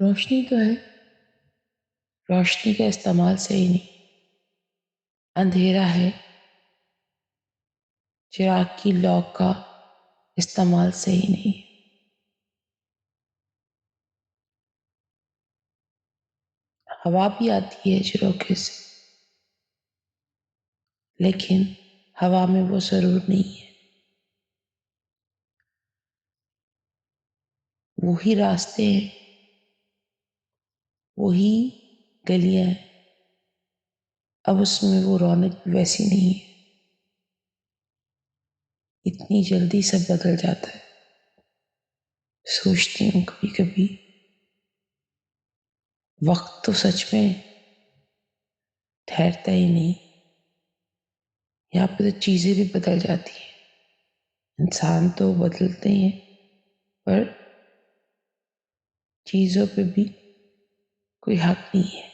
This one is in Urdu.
روشنی تو ہے، روشنی کا استعمال صحیح نہیں، اندھیرا ہے، چراغ کی لو کا استعمال صحیح نہیں۔ ہوا بھی آتی ہے جھروکے سے، لیکن ہوا میں وہ سرور نہیں ہے۔ وہی راستے ہیں، وہی گلیاں ہیں، اب اس میں وہ رونق ویسی نہیں ہے۔ اتنی جلدی سب بدل جاتا ہے۔ سوچتی ہوں کبھی کبھی وقت تو سچ میں ٹھہرتا ہی نہیں، یہاں پہ تو چیزیں بھی بدل جاتی ہیں، انسان تو بدلتے ہیں پر چیزوں پہ بھی کوئی حق نہیں ہے۔